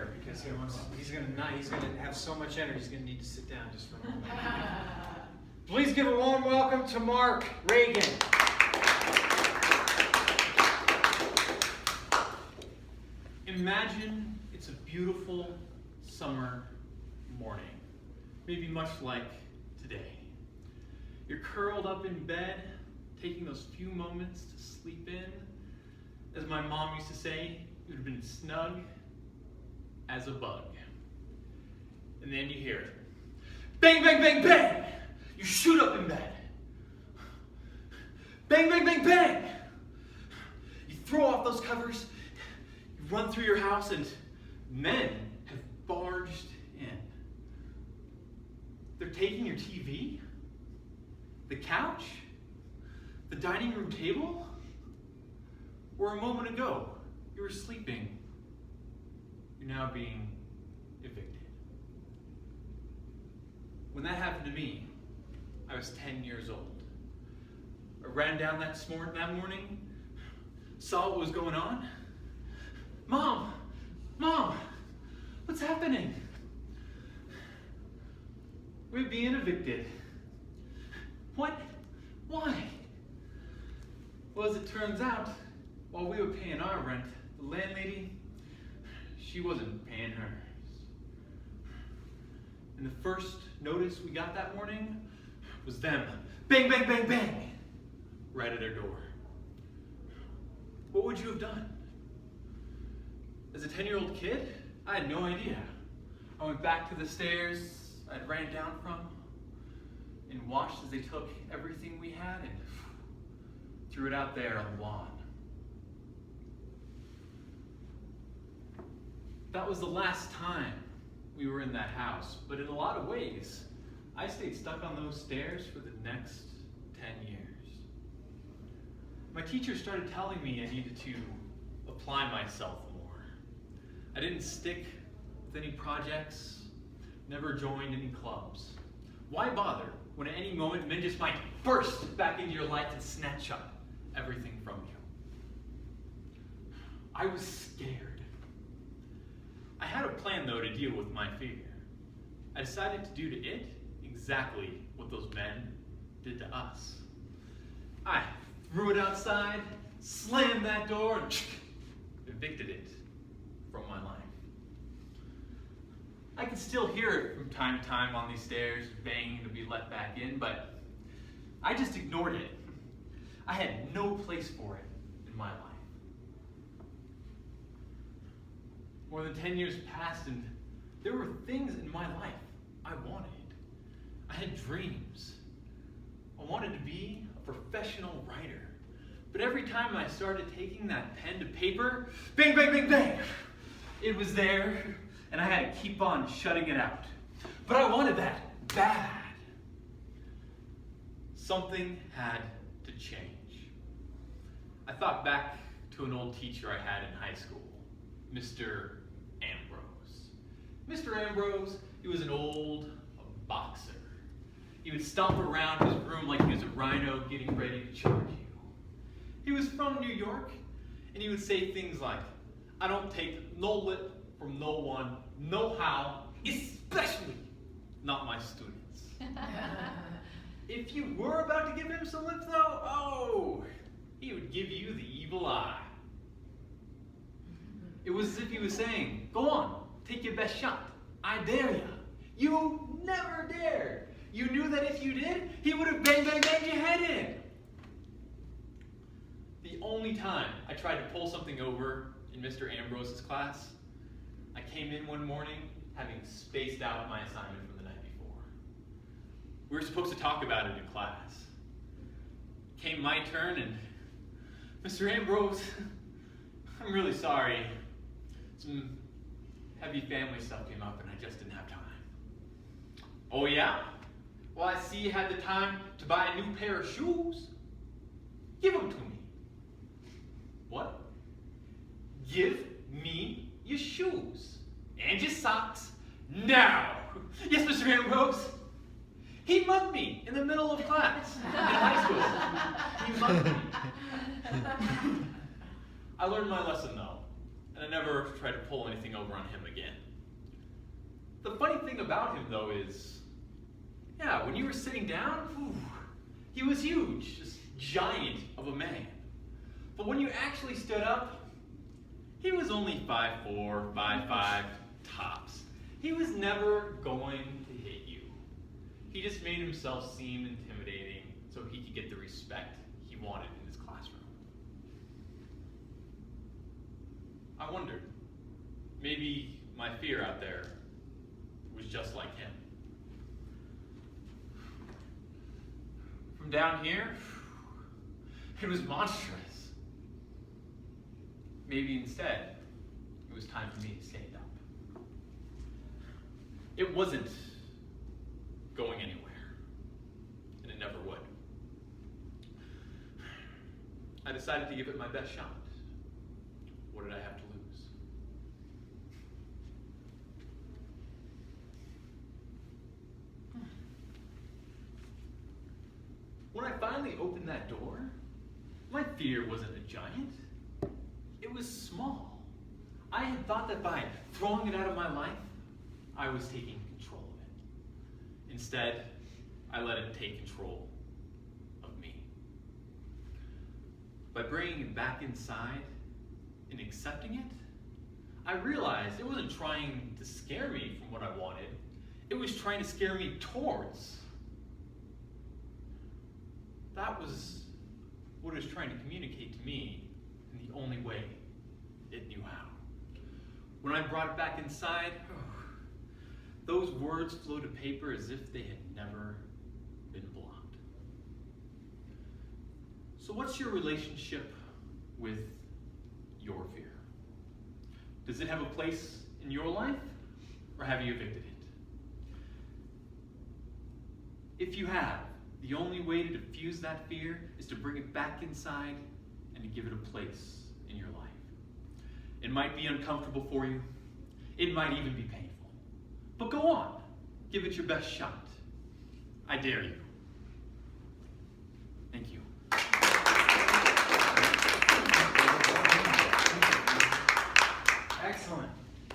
chair because he's going to have so much energy he's going to need to sit down just for a moment. Please give a warm welcome to Mark Reagan. Imagine it's a beautiful summer morning, maybe much like today. You're curled up in bed, taking those few moments to sleep in. As my mom used to say, you would have been snug as a bug. And then you hear it. Bang, bang, bang, bang! You shoot up in bed. Bang, bang, bang, bang! You throw off those covers, you run through your house, and men have barged in. They're taking your TV, the couch, the dining room table, where a moment ago you were sleeping. You're now being evicted. When that happened to me, I was 10 years old. I ran down that morning, saw what was going on. Mom, what's happening? We're being evicted. What? Why? Well, as it turns out, while we were paying our rent, the landlady, she wasn't paying hers. And the first notice we got that morning was them. Bang, bang, bang, bang! Right at our door. What would you have done? As a 10-year-old kid, I had no idea. I went back to the stairs I'd ran down from and watched as they took everything we had and threw it out there on the lawn. That was the last time we were in that house, but in a lot of ways, I stayed stuck on those stairs for the next 10 years. My teacher started telling me I needed to apply myself more. I didn't stick with any projects, never joined any clubs. Why bother when at any moment men just might burst back into your life and snatch up everything from you? I was scared. I had a plan, though, to deal with my fear. I decided to do to it exactly what those men did to us. I threw it outside, slammed that door, and evicted it from my life. I can still hear it from time to time on these stairs, banging to be let back in, but I just ignored it. I had no place for it in my life. More than 10 years passed, and there were things in my life I wanted. I had dreams. I wanted to be a professional writer. But every time I started taking that pen to paper, bang, bang, bang, bang, it was there, and I had to keep on shutting it out. But I wanted that bad. Something had to change. I thought back to an old teacher I had in high school, Mr. Ambrose. Mr. Ambrose, he was an old boxer. He would stomp around his room like he was a rhino getting ready to charge you. He was from New York, and he would say things like, I don't take no lip from no one, no how, especially not my students. If you were about to give him some lip though, oh, he would give you the evil eye. It was as if he was saying, go on, take your best shot. I dare ya. You never dared. You knew that if you did, he would have bang, bang, banged your head in. The only time I tried to pull something over in Mr. Ambrose's class, I came in one morning having spaced out my assignment from the night before. We were supposed to talk about it in class. Came my turn, and Mr. Ambrose, I'm really sorry. Some heavy family stuff came up and I just didn't have time. Oh yeah? Well, I see you had the time to buy a new pair of shoes. Give them to me. What? Give me your shoes and your socks now. Yes, Mr. Ambrose. He mugged me in the middle of class in high school. He mugged me. I learned my lesson though, and I never tried to pull anything over on him again. The funny thing about him, though, is, yeah, when you were sitting down, he was huge, just giant of a man. But when you actually stood up, he was only 5'4", 5'5", tops. He was never going to hit you. He just made himself seem intimidating so he could get the respect he wanted in his classroom. I wondered, maybe my fear out there was just like him. From down here, it was monstrous. Maybe instead, it was time for me to stand up. It wasn't going anywhere, and it never would. I decided to give it my best shot. What did I have to lose? When I finally opened that door, my fear wasn't a giant. It was small. I had thought that by throwing it out of my life, I was taking control of it. Instead, I let it take control of me. By bringing it back inside and accepting it, I realized it wasn't trying to scare me from what I wanted. It was trying to scare me towards. That was what it was trying to communicate to me in the only way it knew how. When I brought it back inside, those words flew to paper as if they had never been blocked. So what's your relationship with your fear? Does it have a place in your life, or have you evicted it? If you have, the only way to diffuse that fear is to bring it back inside and to give it a place in your life. It might be uncomfortable for you. It might even be painful. But go on. Give it your best shot. I dare you.